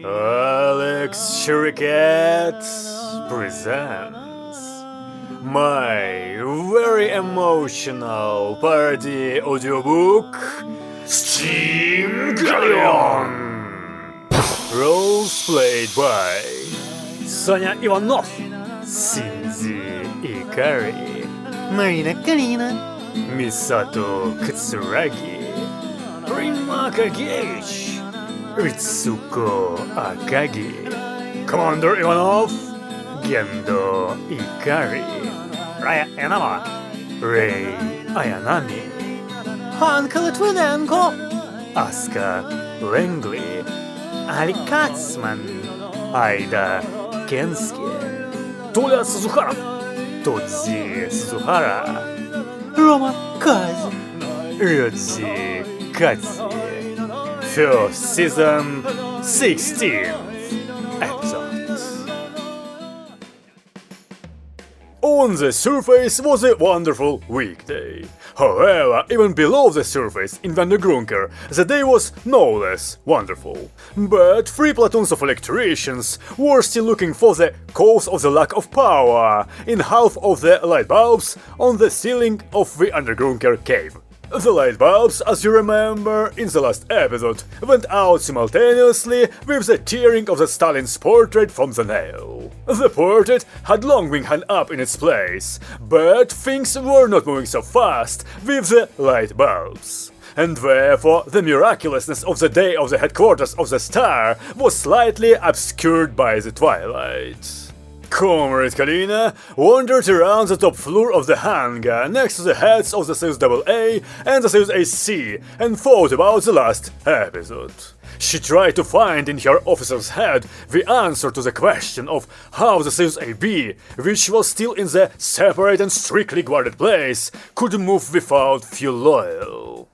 Alex Shurikat presents my very emotional parody audiobook, Steamgelion! Roles played by Соня Иванов, Синзи Икари, Marina Kalina, Misato Katsuragi, Rimaka Gage, Ritsuko Akagi, Commander Ivanov, Gendo Ikari, Raya Yanama, Rei Ayanami, Hanka Litvinenko, Asuka Langley, Ali Katzman, Aida Kensuke, Toya Suzuhara, Todzi Suzuhara, Roma Kazi, Ryuji Kazi. First season, 16th episode. On the surface was a wonderful weekday. However, even below the surface in Vandergrunker, the day was no less wonderful. But 3 platoons of electricians were still looking for the cause of the lack of power in half of the light bulbs on the ceiling of the Vandergrunker cave. The light bulbs, as you remember in the last episode, went out simultaneously with the tearing of the Stalin's portrait from the nail. The portrait had long been hung up in its place, but things were not moving so fast with the light bulbs. And therefore the miraculousness of the day of the headquarters of the Star was slightly obscured by the twilight. Comrade Kalina wandered around the top floor of the hangar next to the heads of the Soyuz AA and the Soyuz AC and thought about the last episode. She tried to find in her officer's head the answer to the question of how the Soyuz AB, which was still in the separate and strictly guarded place, could move without fuel oil.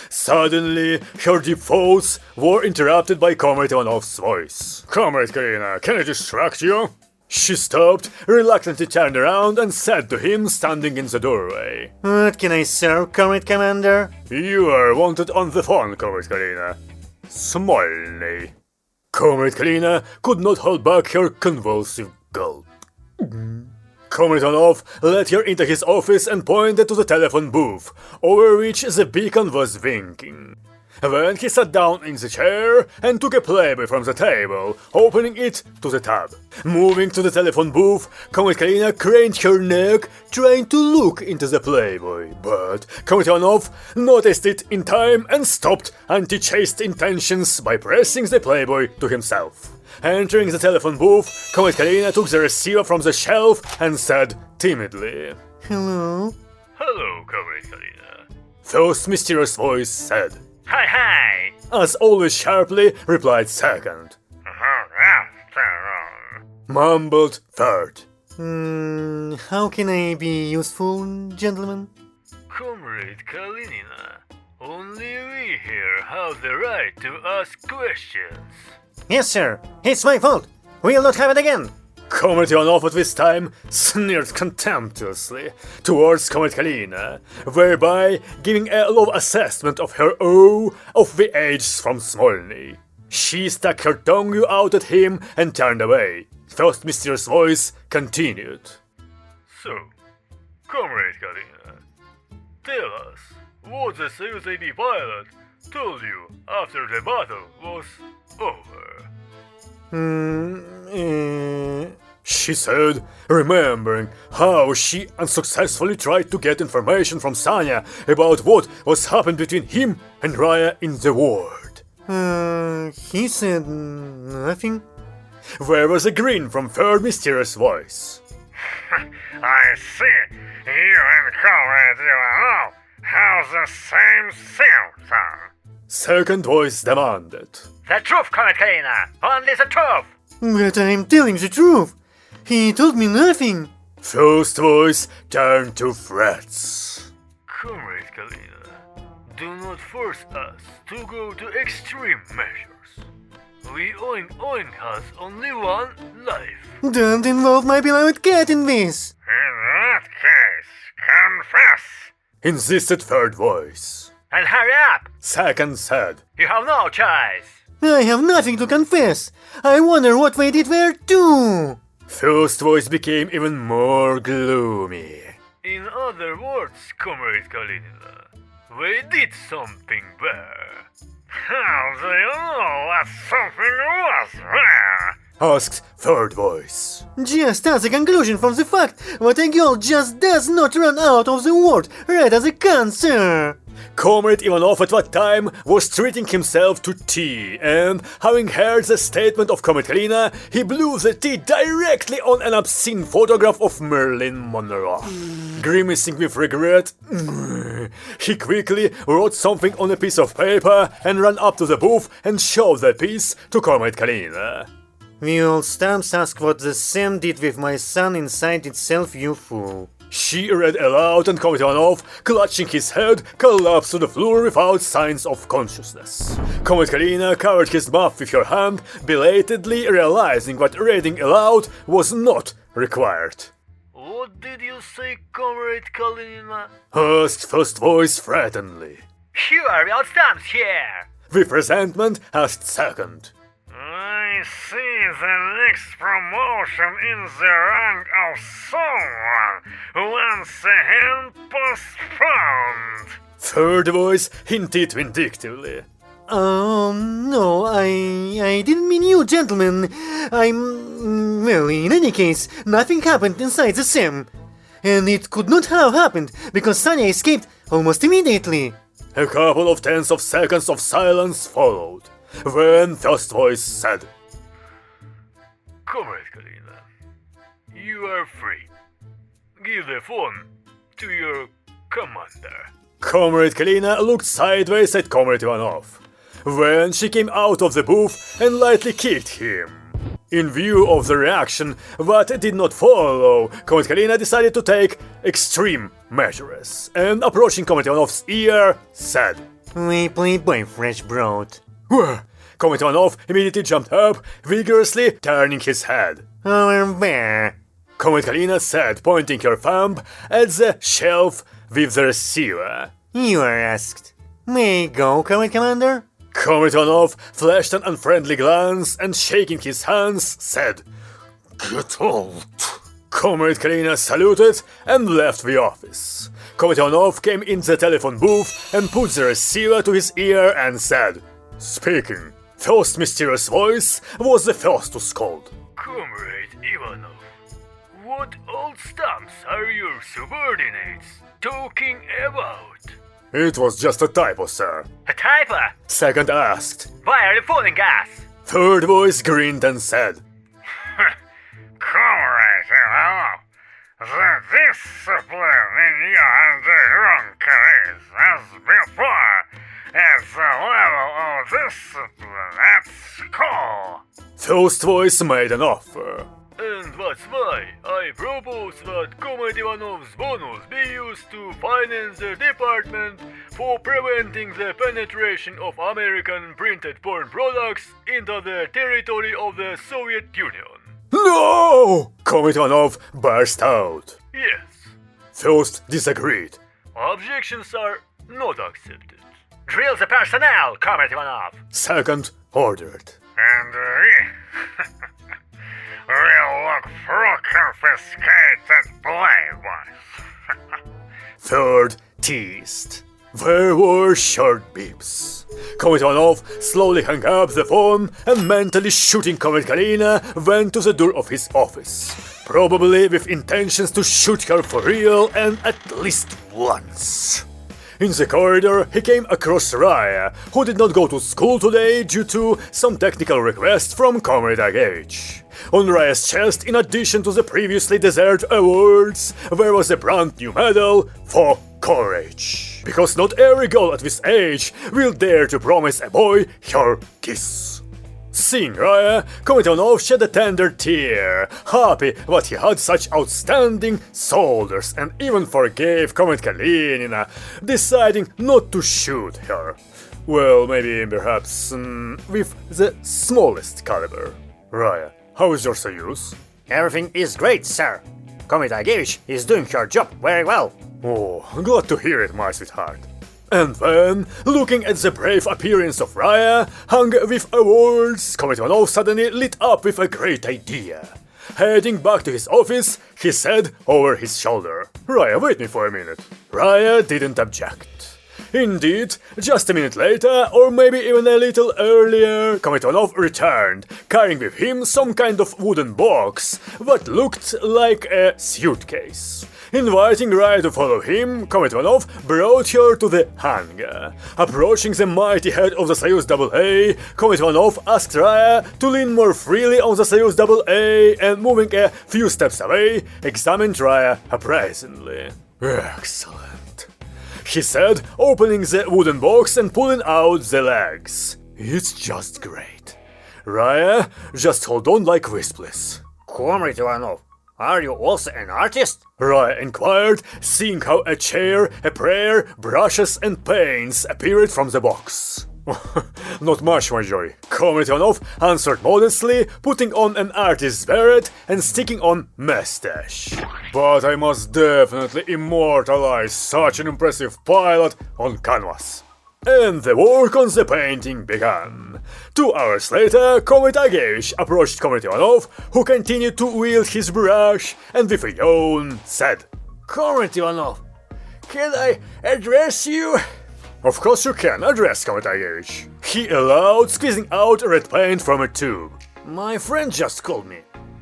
Suddenly, her deep thoughts were interrupted by Comrade Ivanov's voice. "Comrade Kalina, can I distract you?" She stopped, reluctantly turned around and said to him standing in the doorway. What can I serve, Comrade Commander? "You are wanted on the phone, Comrade Kalina." Smolny. Comrade Kalina could not hold back her convulsive gulp. Comrade Ivanov led her into his office and pointed to the telephone booth, over which the beacon was winking. Then he sat down in the chair and took a Playboy from the table, opening it to the tab. Moving to the telephone booth, Comrade Kalina craned her neck, trying to look into the Playboy, but Comrade Ivanov noticed it in time and stopped anti-chaste intentions by pressing the Playboy to himself. Entering the telephone booth, Comrade Kalina took the receiver from the shelf and said timidly, Hello? "Hello, Comrade Kalina." First mysterious voice said, "Hi, hi!" As always sharply replied second. Mumbled third. How can I be useful, gentlemen? "Comrade Kalinina, only we here have the right to ask questions." Yes, sir. It's my fault. We'll not have it again. Comrade Ivanov at this time sneered contemptuously towards Comrade Kalina, thereby giving a low assessment of her of the age from Smolny. She stuck her tongue out at him and turned away. First mysterious voice continued. "So, Comrade Kalina, tell us what the Soyuz AB pilot told you after the battle was over." She said, remembering how she unsuccessfully tried to get information from Sanya about what was happened between him and Raya in the ward. He said nothing. There was a grin from third mysterious voice. "I see. You and Comrade Ivanov have the same symptom." Second voice demanded. "The truth, Comrade Kalina! Only the truth!" But I'm telling the truth. He told me nothing. First voice turned to threats. "Comrade Kalina, do not force us to go to extreme measures. We Oing has only one life." Don't involve my beloved cat in this. "In that case, confess!" insisted third voice. "And hurry up! Second said. You have no choice!" I have nothing to confess. I wonder what they did there too. First voice became even more gloomy. In other words, Comrade Kalinina, we did something there. How do you know what something was there? Asked third voice. Just as a conclusion from the fact that a girl just does not run out of the word right as a cancer. Comrade Ivanov at that time was treating himself to tea, and having heard the statement of Comrade Kalina, he blew the tea directly on an obscene photograph of Marilyn Monroe. Grimacing with regret, he quickly wrote something on a piece of paper and ran up to the booth and showed the piece to Comrade Kalina. The old stamps ask what the Sam did with my son inside itself, you fool. She read aloud, and Comrade Ivanov, clutching his head, collapsed to the floor without signs of consciousness. Comrade Kalina covered his mouth with her hand, belatedly realizing that reading aloud was not required. What did you say, Comrade Kalinina? Asked first voice threateningly. Sure, we'll stamps here. With resentment, asked second. I see the next promotion in the rank of someone once again postponed. Third voice hinted vindictively. No, I didn't mean you, gentlemen. Well, in any case, nothing happened inside the Sam. And it could not have happened, because Sanya escaped almost immediately. A couple of tenths of seconds of silence followed. Then first voice said, Comrade Kalina, you are free. Give the phone to your commander. Comrade Kalina looked sideways at Comrade Ivanov. Then she came out of the booth and lightly kicked him. In view of the reaction that did not follow, Comrade Kalina decided to take extreme measures, and approaching Comrade Ivanov's ear, said, We play by fresh broad. Comrade Ivanov immediately jumped up, vigorously turning his head. Over there. Comrade Kalina said, pointing her thumb at the shelf with the receiver. You are asked. May I go, Comrade Commander? Comrade Ivanov flashed an unfriendly glance and, shaking his hands, said, Get out. Comrade Kalina saluted and left the office. Comrade Ivanov came in the telephone booth and put the receiver to his ear and said, Speaking. First mysterious voice was the first to scold. Comrade Ivanov, what old stamps are your subordinates talking about? It was just a typo, sir. A typo? Second asked. Why are you fooling us? Third voice grinned and said, Comrade Ivanov, the discipline in your underground is as before. At the level of discipline at school. First voice made an offer. And that's why I propose that Comrade Ivanov's bonus be used to finance the department for preventing the penetration of American printed porn products into the territory of the Soviet Union. No! Comrade Ivanov burst out. Yes. First disagreed. Objections are not accepted. Drill the personnel, Comrade Ivanov. Second ordered. And we'll look through confiscated playboys. Third teased. There were short beeps. Comrade Ivanov slowly hung up the phone and, mentally shooting Comrade Kalina, went to the door of his office. Probably with intentions to shoot her for real and at least once. In the corridor, he came across Raya, who did not go to school today due to some technical request from Comrade Agage. On Raya's chest, in addition to the previously deserved awards, there was a brand new medal for courage. Because not every girl at this age will dare to promise a boy her kiss. Seeing Raya, Comrade Ivanov shed a tender tear, happy that he had such outstanding soldiers, and even forgave Comrade Kalinina, deciding not to shoot her. Well, maybe perhaps with the smallest caliber. Raya, how is your Soyuz? Everything is great, sir. Comrade Agage is doing her job very well. Oh, glad to hear it, my sweetheart. And then, looking at the brave appearance of Raya, hung with awards, Comrade Ivanov suddenly lit up with a great idea. Heading back to his office, he said over his shoulder, "Raya, wait me for a minute." Raya didn't object. Indeed, just a minute later, or maybe even a little earlier, Comrade Ivanov returned, carrying with him some kind of wooden box that looked like a suitcase. Inviting Raya to follow him, Comrade Ivanov brought her to the hangar. Approaching the mighty head of the Soyuz AA, Comrade Ivanov asked Raya to lean more freely on the Soyuz AA and, moving a few steps away, examined Raya appraisingly. "Excellent," he said, opening the wooden box and pulling out the legs. "It's just great. Raya, just hold on like this, please." Comrade Ivanov, are you also an artist? Raya inquired, seeing how a chair, a prayer, brushes and paints appeared from the box. "Not much, my joy," Comrade Ivanov answered modestly, putting on an artist's beret and sticking on mustache. "But I must definitely immortalize such an impressive pilot on canvas." And the work on the painting began. 2 hours later, Comrade Agevich approached Comrade Ivanov, who continued to wield his brush, and with a yawn said, Comrade Ivanov, can I address you? "Of course you can address Comrade Agevich," he allowed, squeezing out red paint from a tube. My friend just called me.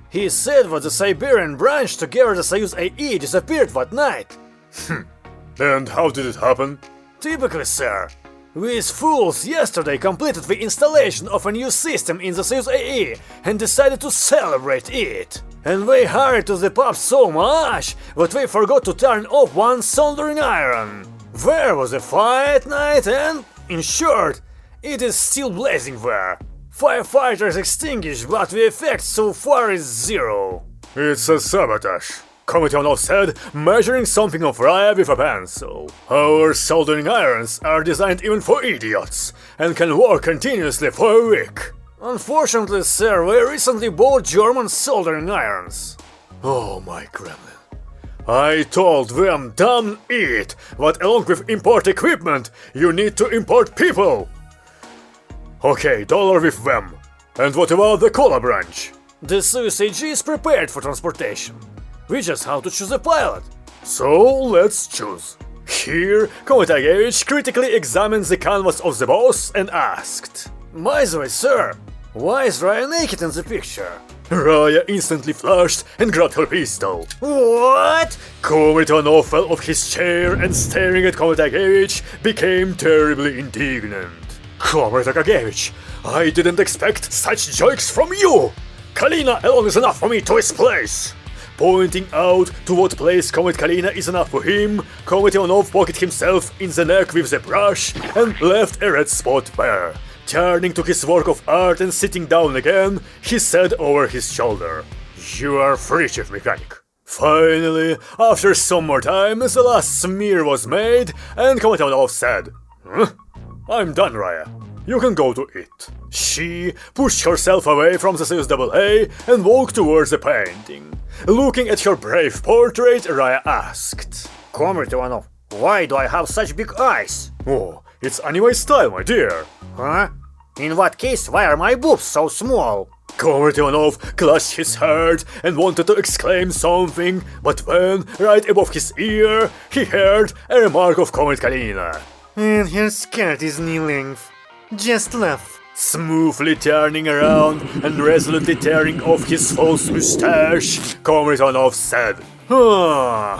He said that the Siberian branch together the Soyuz AE disappeared that night. And how did it happen? Typically, sir. These fools yesterday completed the installation of a new system in the Soyuz AE and decided to celebrate it. And they hurried to the pub so much that they forgot to turn off one soldering iron. There was a fire at night and, in short, it is still blazing there. Firefighters extinguished, but the effect so far is zero. "It's a sabotage," Comrade Ivanov said, measuring something of Raya with a pencil. "Our soldering irons are designed even for idiots, and can work continuously for a week." Unfortunately, sir, we recently bought German soldering irons. Oh my Kremlin. I told them, damn it, that along with import equipment, you need to import people. Okay, dollar with them. And what about the Kola branch? The Soyuz AG is prepared for transportation. We just have to choose a pilot. So let's choose. Here, Comrade Agevich critically examined the canvas of the boss and asked, By the way, sir, why is Raya naked in the picture? Raya instantly flushed and grabbed her pistol. What? Comrade Ivanov fell off his chair and, staring at Comrade Agevich, became terribly indignant. Comrade Agevich, I didn't expect such jokes from you! Kalina alone is enough for me to his place! Pointing out to what place Comrade Kalina is enough for him, Comrade Ivanov pocketed himself in the neck with the brush and left a red spot there. Turning to his work of art and sitting down again, he said over his shoulder, "You are free, Chief Mechanic." Finally, after some more time, the last smear was made, and Comrade Ivanov said, "I'm done, Raya. You can go to it." She pushed herself away from the Soyuz AA and walked towards the painting. Looking at her brave portrait, Raya asked, Comrade Ivanov, why do I have such big eyes? "Oh, it's anime style, my dear." Huh? In what case, why are my boobs so small? Comrade Ivanov clutched his heart and wanted to exclaim something, but then, right above his ear, he heard a remark of Comrade Kalina. And her skirt is knee-length. Just laugh. Smoothly turning around and resolutely tearing off his false mustache, Comrade Ivanov said, well,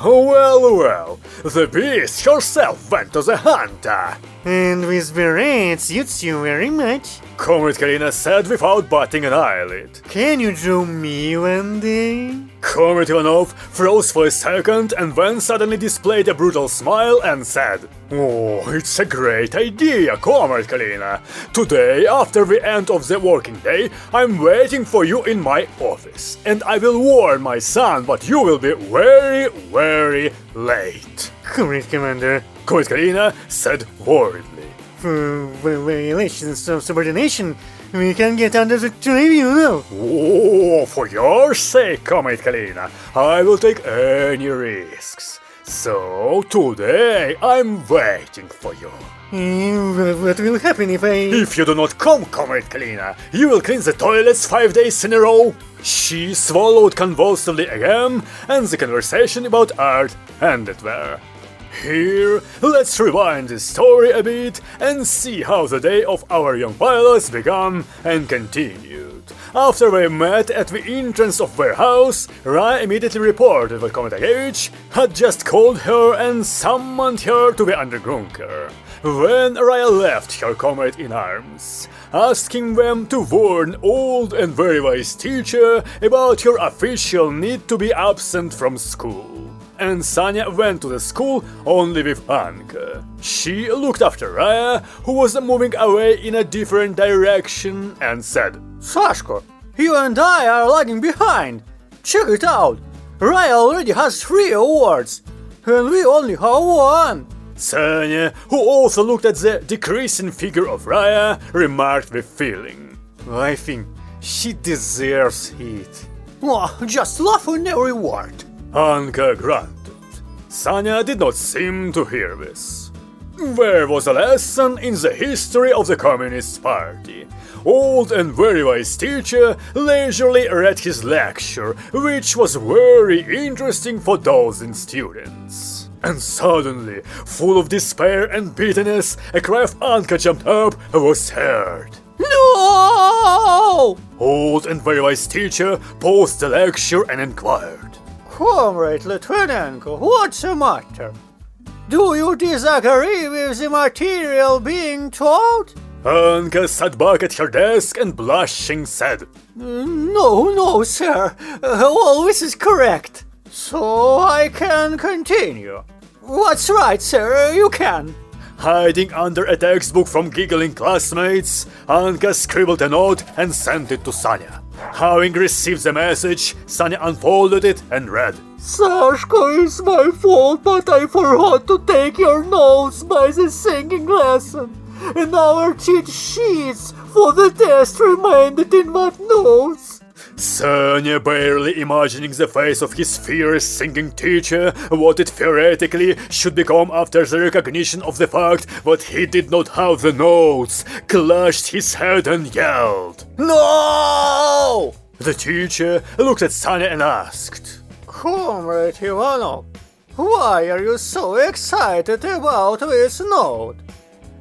the beast herself went to the hunter. And with berets suits you very much. Comrade Kalina said without batting an eyelid. Can you draw me one day? Comrade Ivanov froze for a second and then suddenly displayed a brutal smile and said, "Oh, it's a great idea, Comrade Kalina. Today, after the end of the working day, I'm waiting for you in my office, and I will warn my son that you will be very, very late." Comrade Commander, Comrade Kalina said worriedly. For violations of subordination, we can get under the tribunal. Oh, for your sake, Comrade Kalina, I will take any risks. So, today I'm waiting for you. What will happen if I... If you do not come, comrade cleaner, you will clean the toilets 5 days in a row. She swallowed convulsively again, and the conversation about art ended there. Here, let's rewind the story a bit and see how the day of our young pilots began and continued. After they met at the entrance of their house, Rai immediately reported that Commander H had just called her and summoned her to the undergrunker. When Raya left her comrade in arms, asking them to warn old and very wise teacher about her official need to be absent from school. And Sanya went to the school only with Anka. She looked after Raya, who was moving away in a different direction, and said, Sashko, you and I are lagging behind. Check it out. Raya already has 3 awards, and we only have 1. Sanya, who also looked at the decreasing figure of Raya, remarked with feeling, I think she deserves it. Oh, just laugh on every word. Anka grunted. Sanya did not seem to hear this. There was a lesson in the history of the Communist Party. Old and very wise teacher leisurely read his lecture, which was very interesting for dozen students. And suddenly, full of despair and bitterness, a cry of Anka jumped up and was heard. No! Old and very wise teacher paused the lecture and inquired. Comrade Litvinenko, what's the matter? Do you disagree with the material being taught? Anka sat back at her desk and blushing said, No, sir. All this is correct. So I can continue. That's right, sir, you can. Hiding under a textbook from giggling classmates, Anka scribbled a note and sent it to Sanya. Having received the message, Sanya unfolded it and read, Sashko, it's my fault, but I forgot to take your notes by the singing lesson. And our cheat sheets for the test remained in that notes. Sanya, barely imagining the face of his fierce singing teacher, what it theoretically should become after the recognition of the fact that he did not have the notes, clashed his head and yelled, No! The teacher looked at Sanya and asked, Comrade Ivanov, why are you so excited about this note?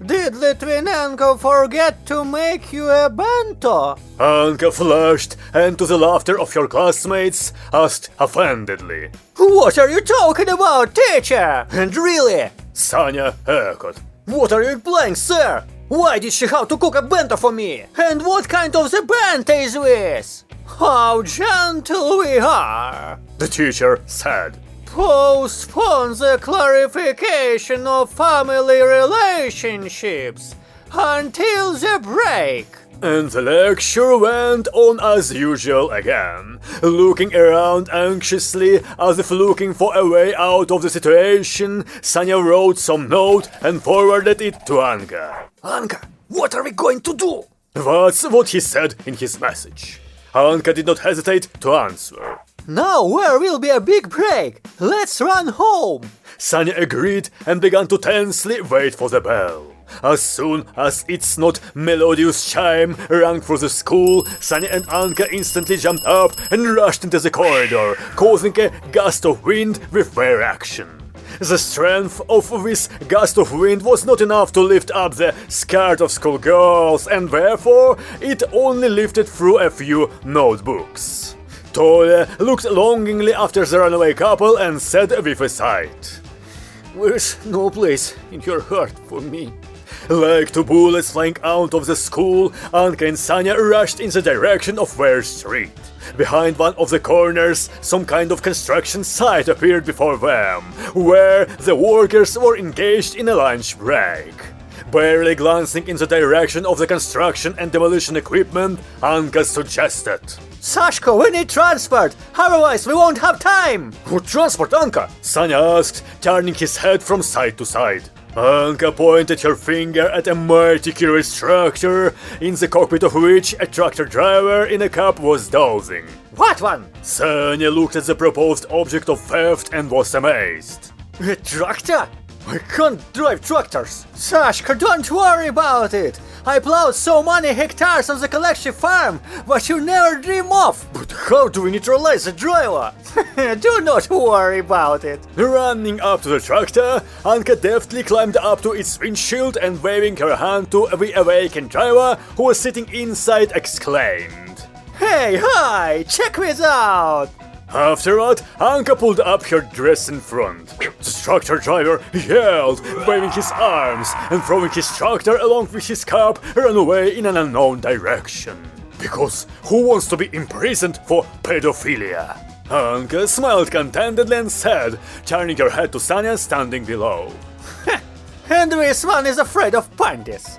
Did Litvinenko forget to make you a bento? Anka flushed and, to the laughter of her classmates, asked offendedly, What are you talking about, teacher? And really? Sanya echoed, What are you implying, sir? Why did she have to cook a bento for me? And what kind of the bento is this? How gentle we are! The teacher said. Postpone the clarification of family relationships until the break. And the lecture went on as usual again, looking around anxiously as if looking for a way out of the situation. Sanya wrote some note and forwarded it to Anka. Anka, what are we going to do? That's what he said in his message. Anka did not hesitate to answer. Now there will be a big break. Let's run home. Sanya agreed and began to tensely wait for the bell. As soon as its not melodious chime rang through the school, Sanya and Anka instantly jumped up and rushed into the corridor, causing a gust of wind with their action. The strength of this gust of wind was not enough to lift up the skirt of schoolgirls, and therefore it only lifted through a few notebooks. Tole looked longingly after the runaway couple and said with a sigh, There's no place in your heart for me. Like two bullets flying out of the school, Anka and Sanya rushed in the direction of their street. Behind one of the corners, some kind of construction site appeared before them, where the workers were engaged in a lunch break. Barely glancing in the direction of the construction and demolition equipment, Anka suggested, Sashko, we need transport, otherwise we won't have time! What transport, Anka? Sanya asked, turning his head from side to side. Anka pointed her finger at a mighty curious structure, in the cockpit of which a tractor driver in a cap was dozing. What one? Sanya looked at the proposed object of theft and was amazed. A tractor? I can't drive tractors. Sashka, don't worry about it. I plowed so many hectares on the collection farm, but you never dream of. But how do we neutralize the driver? Do not worry about it. Running up to the tractor, Anka deftly climbed up to its windshield and waving her hand to the awakened driver who was sitting inside exclaimed, Hey, hi, check this out. Afterward, Anka pulled up her dress in front. The tractor driver yelled, waving his arms, and throwing his tractor along with his cab, ran away in an unknown direction. Because who wants to be imprisoned for pedophilia? Anka smiled contentedly and said, turning her head to Sanya standing below. And this one is afraid of pandas.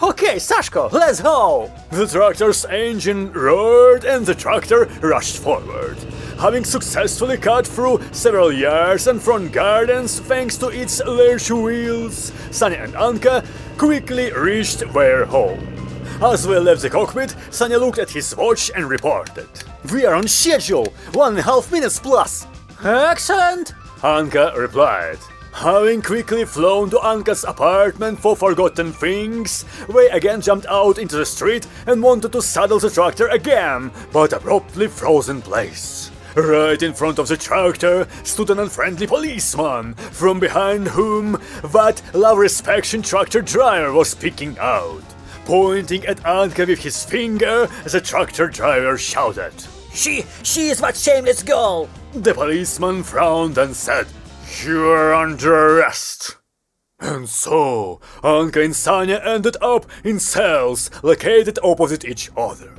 Okay, Sashko, let's go! The tractor's engine roared and the tractor rushed forward. Having successfully cut through several yards and front gardens thanks to its large wheels, Sanya and Anka quickly reached their home. As they left the cockpit, Sanya looked at his watch and reported. We are on schedule, 1.5 minutes plus. Excellent! Anka replied. Having quickly flown to Anka's apartment for forgotten things, they again jumped out into the street and wanted to saddle the tractor again, but abruptly froze in place. Right in front of the tractor stood an unfriendly policeman, from behind whom that love-respecting tractor driver was peeking out. Pointing at Anka with his finger, the tractor driver shouted, She is that shameless girl! The policeman frowned and said, You are under arrest. And so, Anka and Sanya ended up in cells located opposite each other.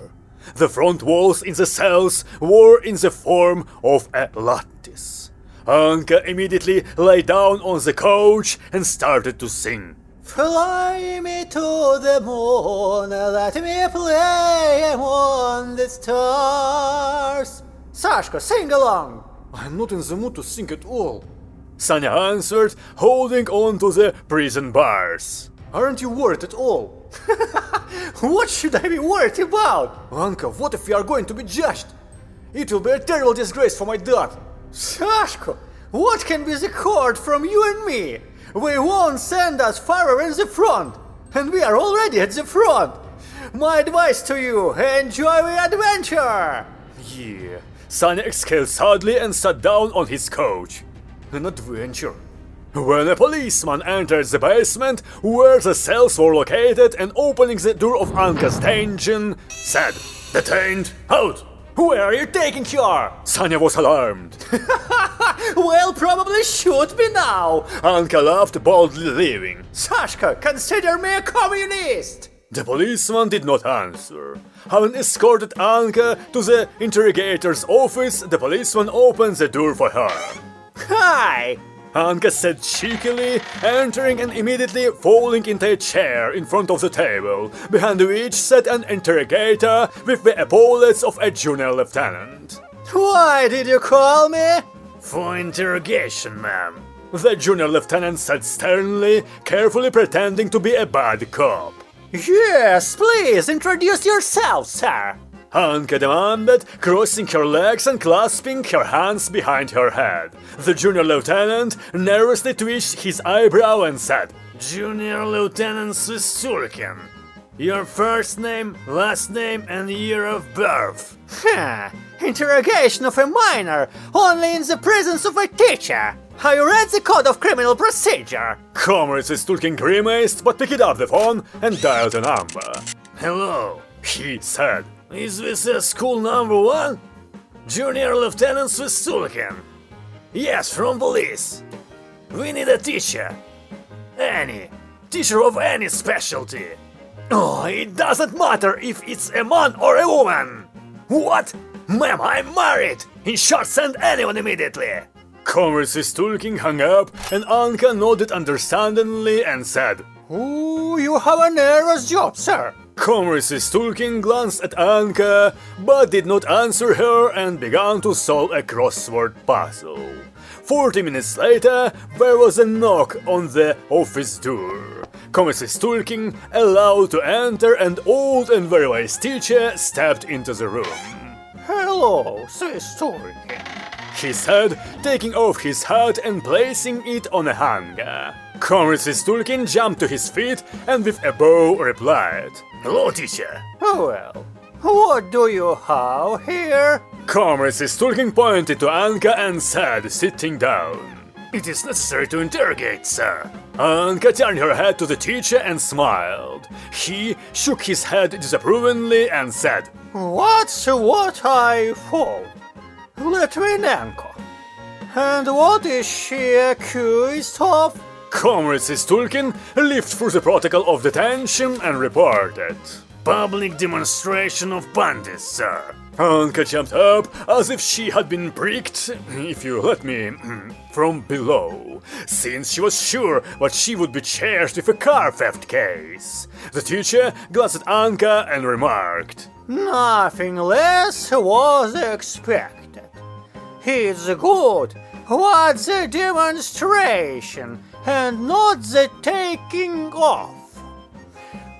The front walls in the cells were in the form of a lattice. Anka immediately lay down on the couch and started to sing. Fly me to the moon, let me play among the stars. Sashka, sing along. I'm not in the mood to sing at all. Sanya answered, holding on to the prison bars. Aren't you worried at all? What should I be worried about? Anka, what if we are going to be judged? It will be a terrible disgrace for my dad. Sashko, what can be the cord from you and me? They won't send us farther in the front, and we are already at the front. My advice to you, enjoy the adventure! Yeah, Sanya exhaled sadly and sat down on his couch. An adventure. When a policeman entered the basement where the cells were located and opening the door of Anka's dungeon, said, Detained, out! Where are you taking her? Sanya was alarmed. Well, probably shoot me now! Anka laughed, boldly leaving. Sashka, consider me a communist! The policeman did not answer. Having escorted Anka to the interrogator's office, the policeman opened the door for her. Hi! Anka said cheekily, entering and immediately falling into a chair in front of the table, behind which sat an interrogator with the epaulets of a junior lieutenant. Why did you call me? For interrogation, ma'am. The junior lieutenant said sternly, carefully pretending to be a bad cop. Yes, please, introduce yourself, sir. Anka demanded, crossing her legs and clasping her hands behind her head. The junior lieutenant nervously twitched his eyebrow and said, Junior Lieutenant Swisturkin, your first name, last name and year of birth. Interrogation of a minor, only in the presence of a teacher. Have you read the Code of Criminal Procedure? Comrade Swisturkin grimaced but picked up the phone and dialed a number. Hello, he said. Is this school number 1? Junior Lieutenant Swisturkin. Yes, from police. We need a teacher. Any. Teacher of any specialty. Oh, it doesn't matter if it's a man or a woman. What? Ma'am, I'm married. In short, send anyone immediately. Comrade Swisturkin hung up and Anka nodded understandingly and said, Ooh, you have a nervous job, sir. Comrade Swisturkin glanced at Anka, but did not answer her and began to solve a crossword puzzle. 40 minutes later, there was a knock on the office door. Comrade Swisturkin allowed to enter, and old and very wise teacher stepped into the room. Hello, Swisturkin. he said, taking off his hat and placing it on a hanger. Comrade Svistulkin jumped to his feet and with a bow replied, "Hello, teacher." Oh well, what do you have here? Comrade Svistulkin pointed to Anka and said, sitting down, "It is necessary to interrogate, sir." Anka turned her head to the teacher and smiled. He shook his head disapprovingly and said, What's what I found? Litvinenko. And what is she accused of? Comrade Svistulkin lived through the protocol of detention and reported, "Public demonstration of bandits, sir." Anka jumped up as if she had been pricked, if you let me, from below, since she was sure that she would be charged with a car theft case. The teacher glanced at Anka and remarked, Nothing less was expected. It's good. What's the demonstration and not the taking off?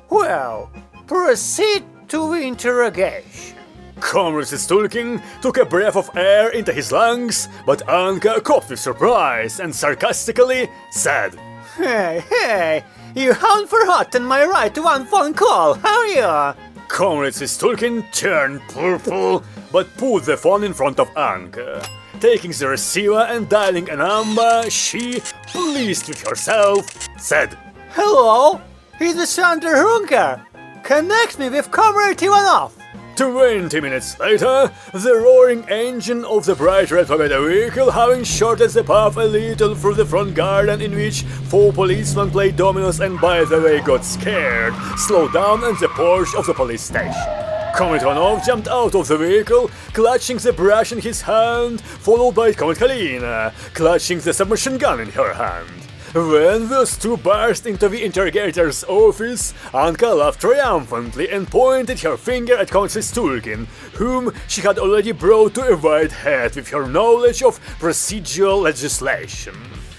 Well, proceed to interrogation. Comrade Svistulkin took a breath of air into his lungs, but Anka coughed with surprise and sarcastically said, Hey, you haven't forgotten my right to one phone call, have you? Comrade Svistulkin turned purple, but put the phone in front of Anka. Taking the receiver and dialing a number, she, pleased with herself, said, Hello, it's Sander Hunker. Connect me with Comrade Ivanov. 20 minutes later, the roaring engine of the bright red Pavetta vehicle having shorted the path a little through the front garden in which 4 policemen played dominoes and by the way got scared, slowed down at the porch of the police station. Comrade Ivanov jumped out of the vehicle, clutching the brush in his hand, followed by Comrade Kalina, clutching the submachine gun in her hand. When those two burst into the interrogator's office, Anka laughed triumphantly and pointed her finger at Comrade Svistulkin, whom she had already brought to a white hat with her knowledge of procedural legislation.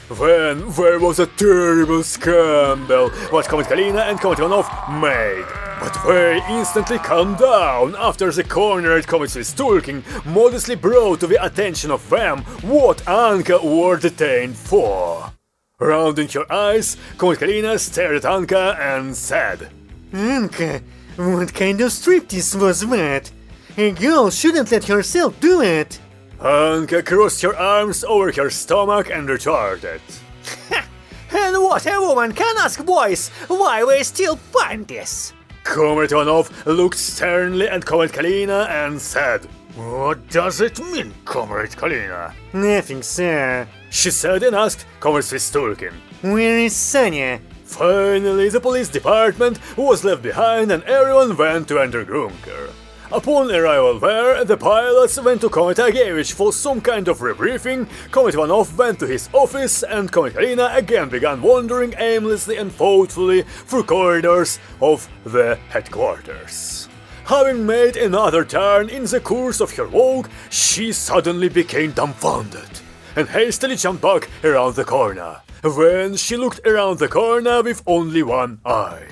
Then there was a terrible scandal what Comrade Kalina and Comrade Ivanov made. But they instantly calmed down after the cornered Comrade Svistulkin modestly brought to the attention of them what Anka were detained for. Rounding her eyes, Comrade Kalina stared at Anka and said, Anka, what kind of striptease was that? A girl shouldn't let herself do it. Anka crossed her arms over her stomach and retorted, And what a woman can ask boys why we still find this? Comrade Ivanov looked sternly at Comrade Kalina and said, "What does it mean, Comrade Kalina?" Nothing, sir. She said and asked Comrade Svistulkin. Where is Sonia? Finally, the police department was left behind and everyone went to enter Grunker. Upon arrival there, the pilots went to Comrade Agevich for some kind of rebriefing, Comrade Ivanov went to his office, and Comrade Kalina again began wandering aimlessly and thoughtfully through corridors of the headquarters. Having made another turn in the course of her walk, she suddenly became dumbfounded and hastily jumped back around the corner. When she looked around the corner with only one eye.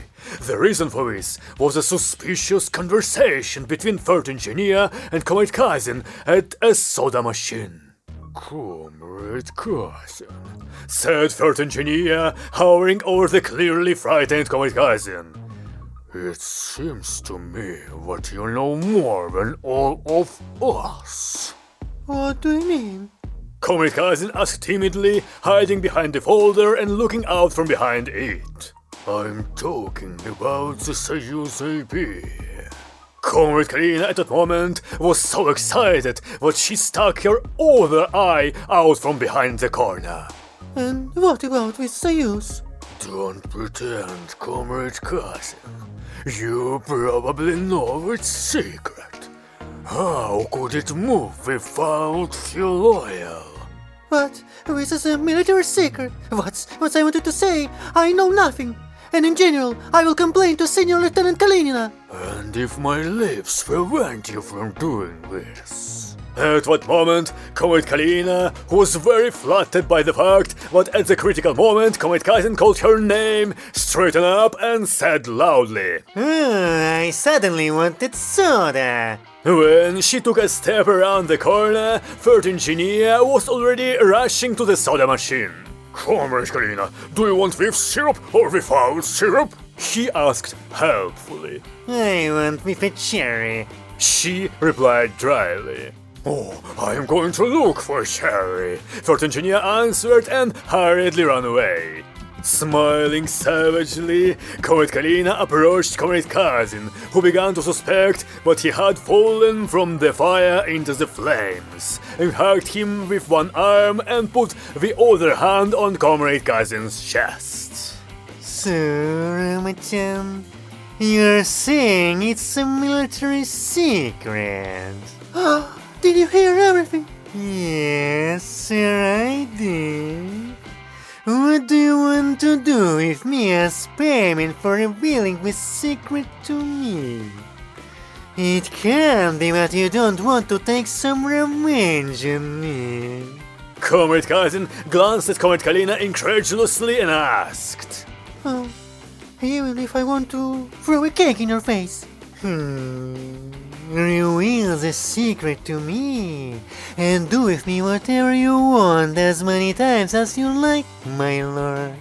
The reason for this was a suspicious conversation between third engineer and Comrade Kazin at a soda machine. "Comrade Kazin," said third engineer, hovering over the clearly frightened Comrade Kazin. "It seems to me that you know more than all of us." What do you mean? Comrade Kazin asked timidly, hiding behind the folder and looking out from behind it. "I'm talking about the Soyuz AP." Comrade Kalina at that moment was so excited that she stuck her other eye out from behind the corner. And what about with Soyuz? "Don't pretend, Comrade Kazin. You probably know its secret. How could it move without fuel oil?" But this is a military secret. What I wanted to say? I know nothing. And in general, I will complain to Senior Lieutenant Kalinina. "And if my lips prevent you from doing this, At that moment, Comrade Kalina, who was very flattered by the fact that at the critical moment Comrade Kaizen called her name, straightened up and said loudly, I suddenly wanted soda. When she took a step around the corner, Third Engineer was already rushing to the soda machine. Comrade Kalina, do you want with syrup or without syrup? He asked helpfully. I want with a cherry. She replied dryly. Oh, I am going to look for cherry, Third Engineer answered and hurriedly ran away. Smiling savagely, Comrade Kalina approached Comrade Kazin, who began to suspect that he had fallen from the fire into the flames, and hugged him with one arm and put the other hand on Comrade Kazin's chest. So, Rama-chan, you're saying it's a military secret? Did you hear everything? Yes, sir, I did. What do you want to do with me as payment for revealing this secret to me? It can't be that you don't want to take some revenge on me. Comrade Kazin glanced at Comrade Kalina incredulously and asked, Oh, even if I want to throw a cake in your face? Reveal the secret to me, and do with me whatever you want as many times as you like, my lord.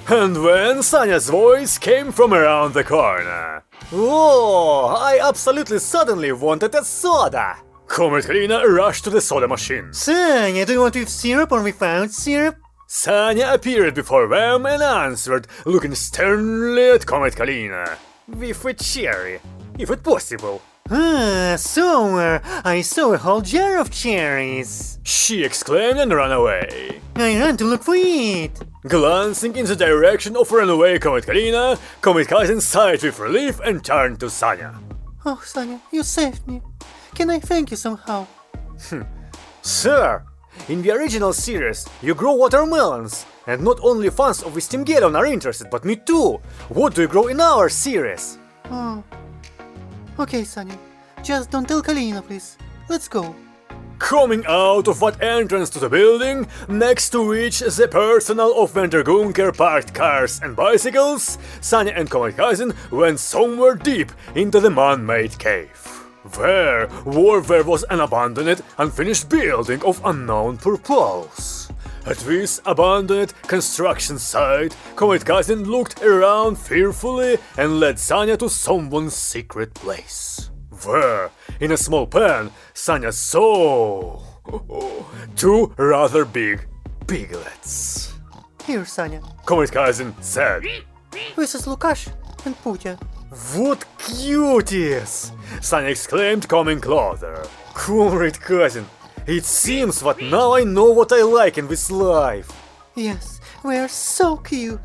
And then Sanya's voice came from around the corner. Oh, I absolutely suddenly wanted a soda! Comrade Kalina rushed to the soda machine. Sanya, do you want with syrup or without syrup? Sanya appeared before them and answered, looking sternly at Comrade Kalina. With a cherry, if it's possible. Ah, so I saw a whole jar of cherries. She exclaimed and ran away. I ran to look for it. Glancing in the direction of runaway Comrade Kalina, Comrade Kaizen sighed with relief and turned to Sanya. Oh, Sanya, you saved me. Can I thank you somehow? Sir, in the original series, you grow watermelons, and not only fans of the Steamgelion are interested, but me too. What do you grow in our series? Oh. Okay, Sanya. Just don't tell Kalina, please. Let's go. Coming out of that entrance to the building, next to which the personnel of Vandergunker parked cars and bicycles, Sanya and Comrade Kaizen went somewhere deep into the man-made cave. There was an abandoned, unfinished building of unknown purpose. At this abandoned construction site, Comrade Kaizen looked around fearfully and led Sanya to someone's secret place. There, in a small pen, Sanya saw two rather big piglets. Here, Sanya. Comrade Kaizen said, This is Lukash and Putya. What cuties! Sanya exclaimed, coming closer. Comrade Kaizen, it seems that now I know what I like in this life. Yes, we are so cute.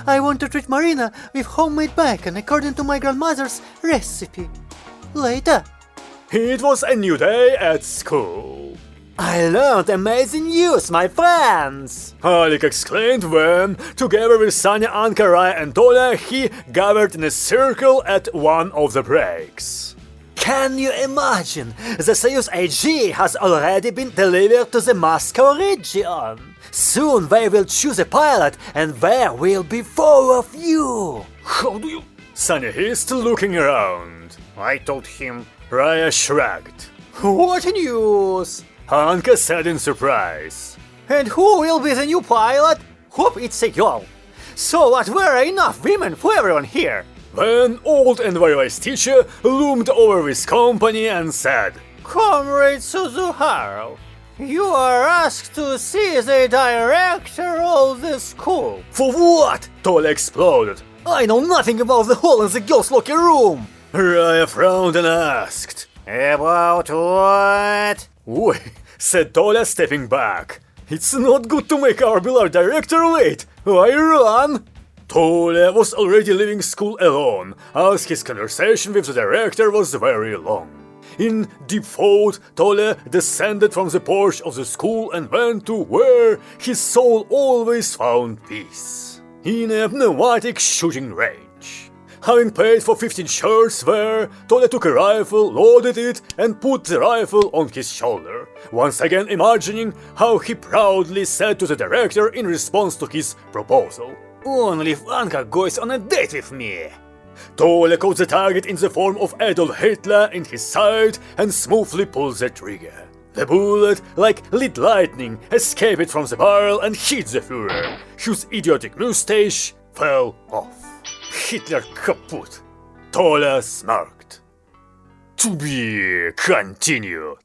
I want to treat Marina with homemade bacon according to my grandmother's recipe. Later. It was a new day at school. I learned amazing news, my friends! Alik exclaimed when, together with Sanya, Anka, Raya and Tola, he gathered in a circle at one of the breaks. Can you imagine? The Soyuz AG has already been delivered to the Moscow region. Soon they will choose a pilot and there will be 4 of you. How do you... Sanya hissed, looking around. I told him. Raya shrugged. What news? Anka said in surprise. And who will be the new pilot? Hope it's a girl. So what, were enough women for everyone here? Then old and very wise teacher loomed over his company and said, Comrade Suzuharu, you are asked to see the director of the school. For what? Tola exploded. I know nothing about the hole in the girls' locker room. Raya frowned and asked, About what? Oi, said Tola, stepping back. It's not good to make our beloved director late. I run. Tola was already leaving school alone, as his conversation with the director was very long. In deep thought, Tola descended from the porch of the school and went to where his soul always found peace. In a pneumatic shooting range. Having paid for 15 shirts there, Tola took a rifle, loaded it, and put the rifle on his shoulder. once again imagining how he proudly said to the director in response to his proposal, "Only if Anka goes on a date with me." Toля caught the target in the form of Adolf Hitler in his side and smoothly pulled the trigger. The bullet, like lit lightning, escaped from the barrel and hit the Führer, whose idiotic mustache fell off. Hitler kaput. Tola smirked. To be continued.